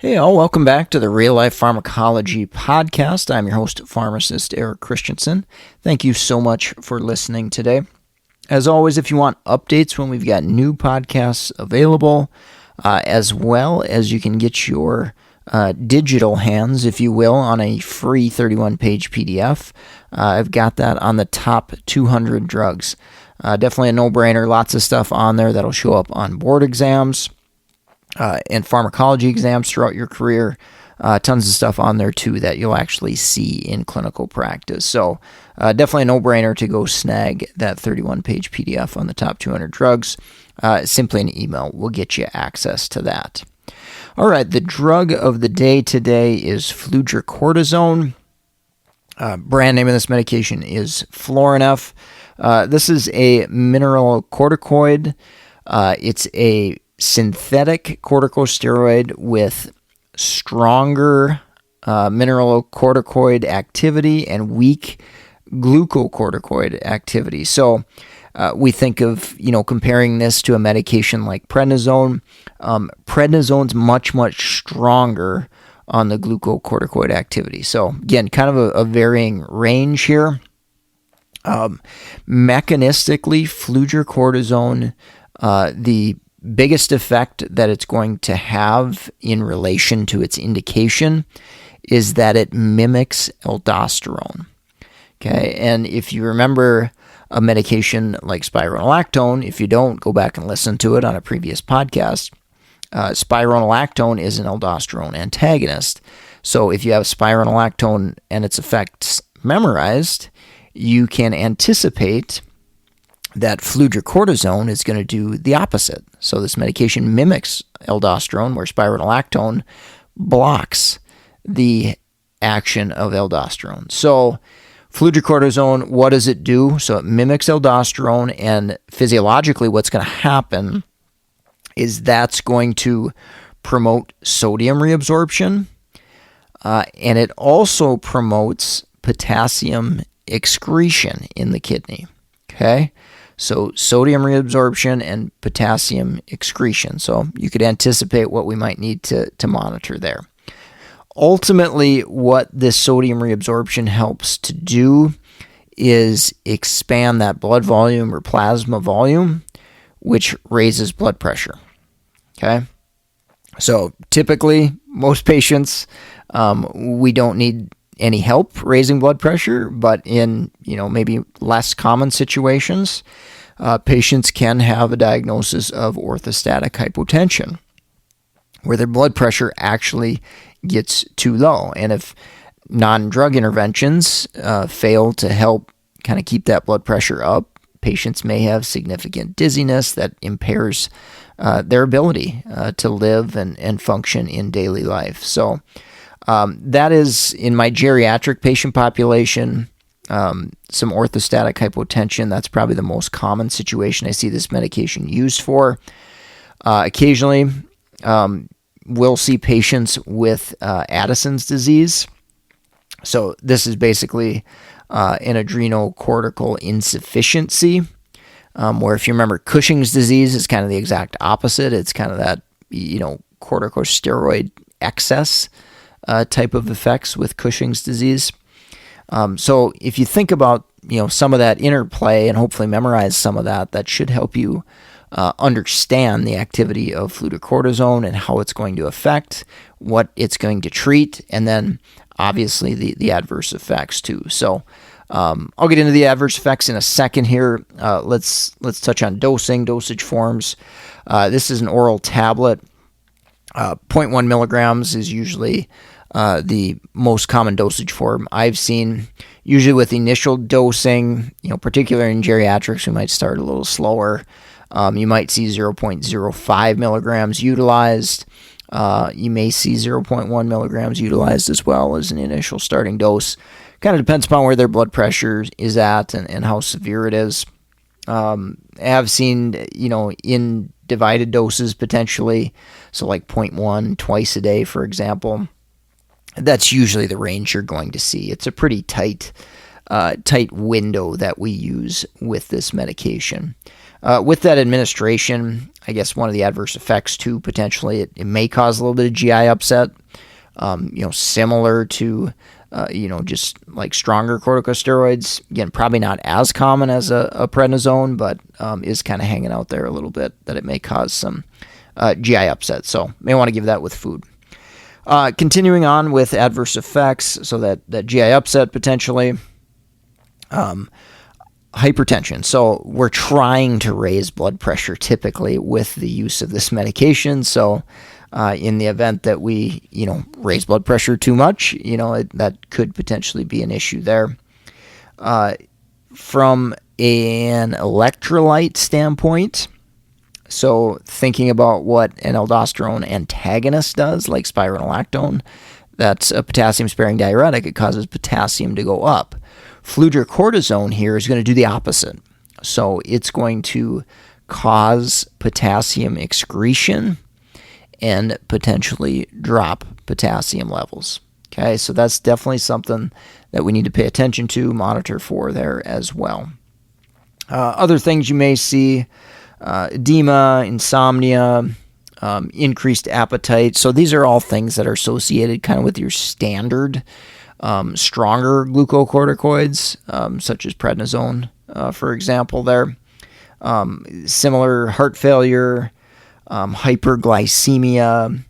Hey all, welcome back to the Real Life Pharmacology podcast. I'm your host, pharmacist Eric Christensen. Thank you so much for listening today. As always, if you want updates when we've got new podcasts available, as well as you can get your digital hands, if you will, on a free 31-page PDF. I've got that on the top 200 drugs. Definitely a no-brainer. Lots of stuff on there that'll show up on board exams and pharmacology exams throughout your career. Tons of stuff on there too that you'll actually see in clinical practice. So definitely a no-brainer to go snag that 31-page PDF on the top 200 drugs. Simply an email will get you access to that. All right, the drug of the day today is Fludrocortisone. Brand name of this medication is Florinef. This is a mineralocorticoid. It's a synthetic corticosteroid with stronger mineralocorticoid activity and weak glucocorticoid activity. So we think of, comparing this to a medication like prednisone. Prednisone's much stronger on the glucocorticoid activity. So again, kind of a varying range here. Mechanistically, fludrocortisone, the biggest effect that it's going to have in relation to its indication is that it mimics aldosterone. Okay, and if you remember a medication like spironolactone, if you don't, go back and listen to it on a previous podcast. Spironolactone is an aldosterone antagonist. So if you have spironolactone and its effects memorized, you can anticipate that fludrocortisone is going to do the opposite. So this medication mimics aldosterone, where spironolactone blocks the action of aldosterone. So fludrocortisone, what does it do? So it mimics aldosterone, and physiologically what's going to happen is that's going to promote sodium reabsorption, and it also promotes potassium excretion in the kidney. Okay? So sodium reabsorption and potassium excretion. So you could anticipate what we might need to monitor there. Ultimately, what this sodium reabsorption helps to do is expand that blood volume or plasma volume, which raises blood pressure. Okay? So typically, most patients, we don't need any help raising blood pressure, but in maybe less common situations, patients can have a diagnosis of orthostatic hypotension, where their blood pressure actually gets too low. And if non-drug interventions fail to help kind of keep that blood pressure up, patients may have significant dizziness that impairs their ability to live and function in daily life. So that is, in my geriatric patient population, some orthostatic hypotension. That's probably the most common situation I see this medication used for. Occasionally, we'll see patients with Addison's disease. So this is basically an adrenocortical insufficiency, where, if you remember, Cushing's disease is kind of the exact opposite. It's kind of that, corticosteroid excess type of effects with Cushing's disease. So if you think about, some of that interplay and hopefully memorize some of that, that should help you understand the activity of fludrocortisone and how it's going to affect, what it's going to treat, and then obviously the adverse effects too. So I'll get into the adverse effects in a second here. Let's touch on dosage forms. This is an oral tablet. 0.1 milligrams is usually the most common dosage form I've seen. Usually with initial dosing, particularly in geriatrics, we might start a little slower. You might see 0.05 milligrams utilized. You may see 0.1 milligrams utilized as well as an initial starting dose. Kind of depends upon where their blood pressure is at and how severe it is. I have seen, in divided doses potentially, so like 0.1 twice a day, for example. That's usually the range you're going to see. It's a pretty tight window that we use with this medication. With that administration, I guess one of the adverse effects too, potentially, it may cause a little bit of GI upset, similar to, just like stronger corticosteroids. Again, probably not as common as a prednisone, but is kind of hanging out there a little bit, that it may cause some GI upset. So may want to give that with food. Continuing on with adverse effects, so that GI upset potentially. Hypertension. So we're trying to raise blood pressure typically with the use of this medication. So in the event that we, raise blood pressure too much, that could potentially be an issue there. From an electrolyte standpoint, so thinking about what an aldosterone antagonist does, like spironolactone, that's a potassium-sparing diuretic. It causes potassium to go up. Fludrocortisone here is going to do the opposite. So it's going to cause potassium excretion and potentially drop potassium levels. Okay, so that's definitely something that we need to pay attention to, monitor for there as well. Other things you may see, edema, insomnia, increased appetite. So these are all things that are associated kind of with your standard stronger glucocorticoids, such as prednisone, for example, there. Similar heart failure, hyperglycemia,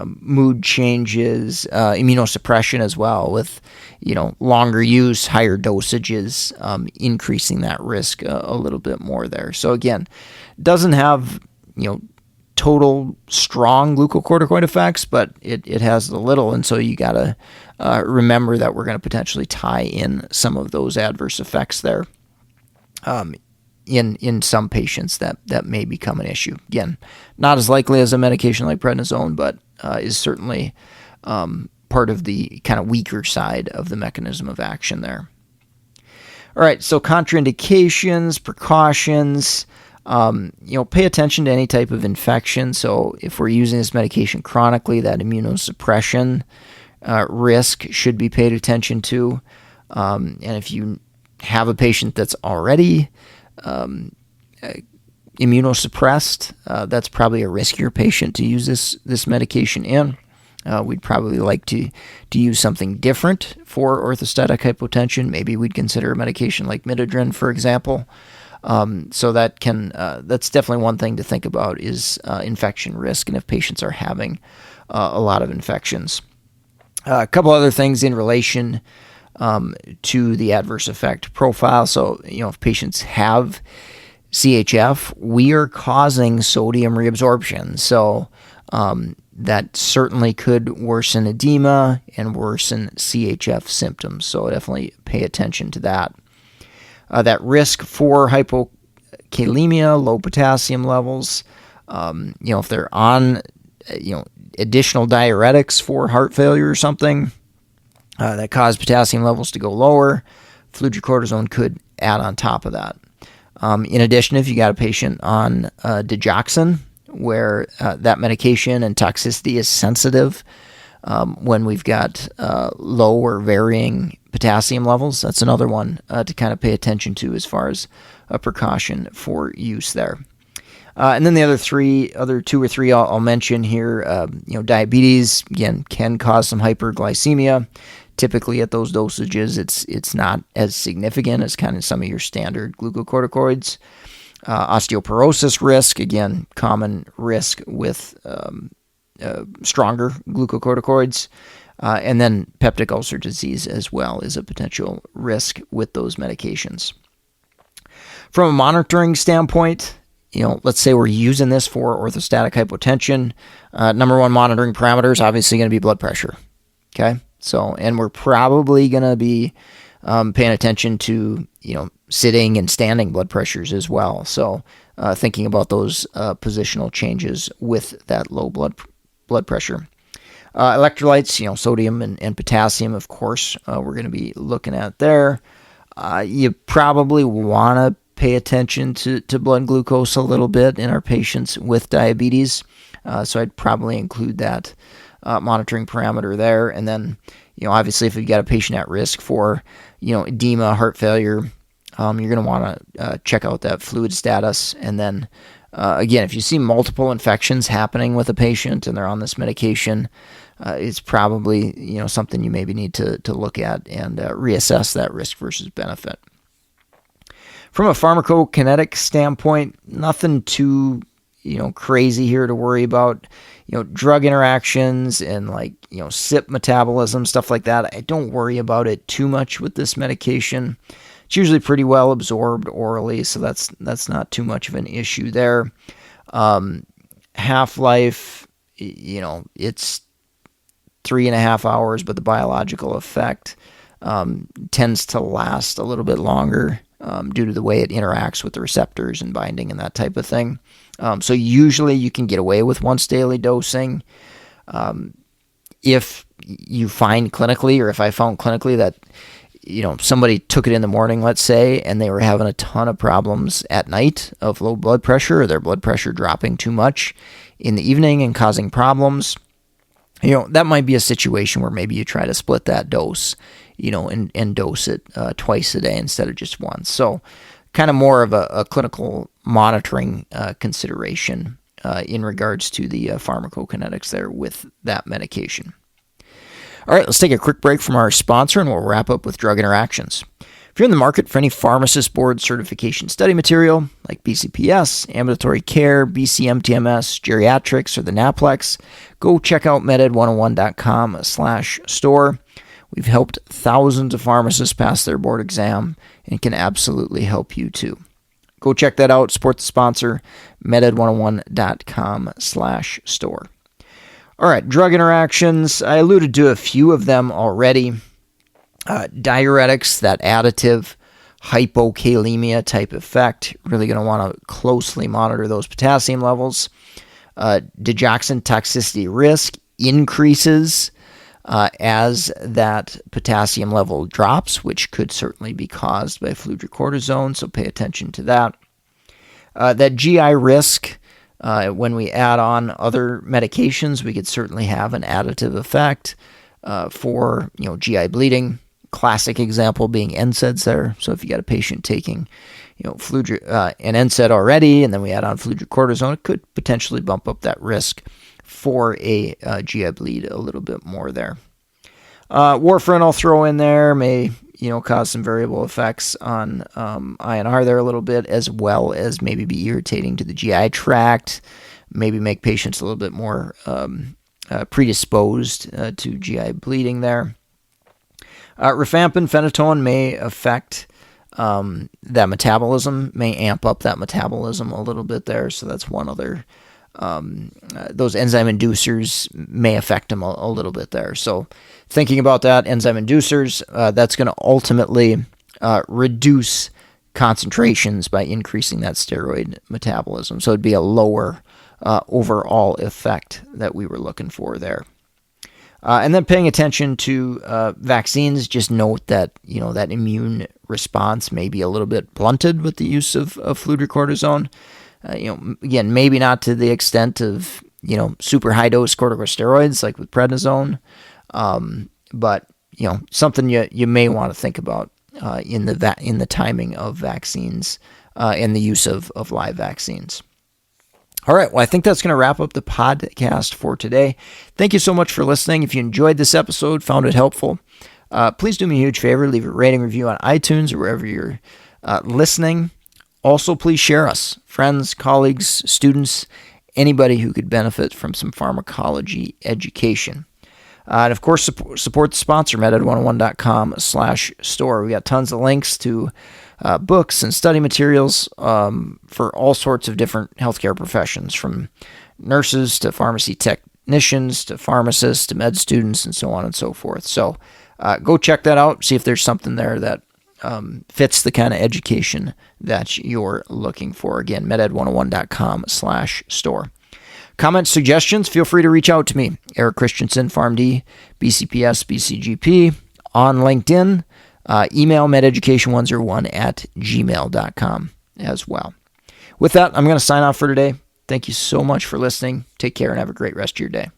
mood changes, immunosuppression as well, with longer use, higher dosages, increasing that risk a little bit more there. So again, doesn't have total strong glucocorticoid effects, but it has a little, and so you gotta remember that we're going to potentially tie in some of those adverse effects there in some patients that may become an issue. Again, not as likely as a medication like prednisone, but is certainly part of the kind of weaker side of the mechanism of action there. All right, so contraindications, precautions. Pay attention to any type of infection. So if we're using this medication chronically, that immunosuppression risk should be paid attention to. And if you have a patient that's already immunosuppressed, that's probably a riskier patient to use this medication in. We'd probably like to use something different for orthostatic hypotension. Maybe we'd consider a medication like midodrine, for example. So that's definitely one thing to think about is infection risk, and if patients are having a lot of infections. A couple other things in relation to the adverse effect profile. So, if patients have CHF, we are causing sodium reabsorption. So that certainly could worsen edema and worsen CHF symptoms. So definitely pay attention to that. That risk for hypokalemia, low potassium levels, if they're on, additional diuretics for heart failure or something that cause potassium levels to go lower, fludrocortisone could add on top of that. In addition, if you got a patient on digoxin, where that medication and toxicity is sensitive, when we've got low or varying potassium levels, that's another one to kind of pay attention to as far as a precaution for use there. And then the other two or three I'll mention here, diabetes, again, can cause some hyperglycemia. Typically at those dosages, it's not as significant as kind of some of your standard glucocorticoids. Osteoporosis risk, again, common risk with stronger glucocorticoids. And then peptic ulcer disease as well is a potential risk with those medications. From a monitoring standpoint, let's say we're using this for orthostatic hypotension. Number one monitoring parameter is obviously going to be blood pressure. Okay, so and we're probably going to be paying attention to sitting and standing blood pressures as well. So thinking about those positional changes with that low blood pressure. Electrolytes, sodium and potassium, of course, we're going to be looking at there. You probably want to pay attention to blood glucose a little bit in our patients with diabetes. So I'd probably include that monitoring parameter there. And then, obviously, if you've got a patient at risk for, edema, heart failure, you're going to want to check out that fluid status. And then, again, if you see multiple infections happening with a patient and they're on this medication, it's probably something you maybe need to look at and reassess that risk versus benefit. From a pharmacokinetic standpoint, nothing too crazy here to worry about. Drug interactions and CYP metabolism, stuff like that. I don't worry about it too much with this medication. It's usually pretty well absorbed orally, so that's not too much of an issue there. Half-life, it's 3.5 hours, but the biological effect tends to last a little bit longer due to the way it interacts with the receptors and binding and that type of thing. So usually you can get away with once daily dosing. If you find clinically, or if I found clinically that somebody took it in the morning, let's say, and they were having a ton of problems at night of low blood pressure, or their blood pressure dropping too much in the evening and causing problems, that might be a situation where maybe you try to split that dose, and dose it twice a day instead of just once. So kind of more of a clinical monitoring consideration in regards to the pharmacokinetics there with that medication. All right, let's take a quick break from our sponsor, and we'll wrap up with drug interactions. If you're in the market for any pharmacist board certification study material like BCPS, ambulatory care, BCMTMS, geriatrics, or the NAPLEX, go check out meded101.com/store. We've helped thousands of pharmacists pass their board exam and can absolutely help you too. Go check that out. Support the sponsor, meded101.com/store. All right, drug interactions. I alluded to a few of them already. Diuretics, that additive hypokalemia type effect. Really going to want to closely monitor those potassium levels. Digoxin toxicity risk increases as that potassium level drops, which could certainly be caused by fludrocortisone, so pay attention to that. That GI risk, when we add on other medications, we could certainly have an additive effect for GI bleeding. Classic example being NSAIDs there. So if you got a patient taking an NSAID already, and then we add on fludrocortisone, it could potentially bump up that risk for a GI bleed a little bit more there. Warfarin I'll throw in there, may cause some variable effects on INR there a little bit, as well as maybe be irritating to the GI tract, maybe make patients a little bit more predisposed to GI bleeding there. Rifampin, phenytoin may affect that metabolism, may amp up that metabolism a little bit there, so that's one other. Those enzyme inducers may affect them a little bit there. So thinking about that, enzyme inducers, that's going to ultimately reduce concentrations by increasing that steroid metabolism. So it'd be a lower overall effect that we were looking for there. And then paying attention to vaccines, just note that that immune response may be a little bit blunted with the use of fludrocortisone. Again, maybe not to the extent of super high dose corticosteroids like with prednisone, but something you may want to think about in the timing of vaccines and the use of live vaccines. All right, well, I think that's going to wrap up the podcast for today. Thank you so much for listening. If you enjoyed this episode, found it helpful, please do me a huge favor, leave a rating review on iTunes or wherever you're listening. Also, please share us, friends, colleagues, students, anybody who could benefit from some pharmacology education. And of course, support the sponsor, meded101.com/store. We got tons of links to books and study materials for all sorts of different healthcare professions, from nurses to pharmacy technicians to pharmacists to med students and so on and so forth. So go check that out, see if there's something there that fits the kind of education that you're looking for. Again, meded101.com/store. Comments, suggestions, feel free to reach out to me, Eric Christensen, PharmD, BCPS, BCGP, on LinkedIn, email mededucation101@gmail.com as well. With that, I'm going to sign off for today. Thank you so much for listening. Take care and have a great rest of your day.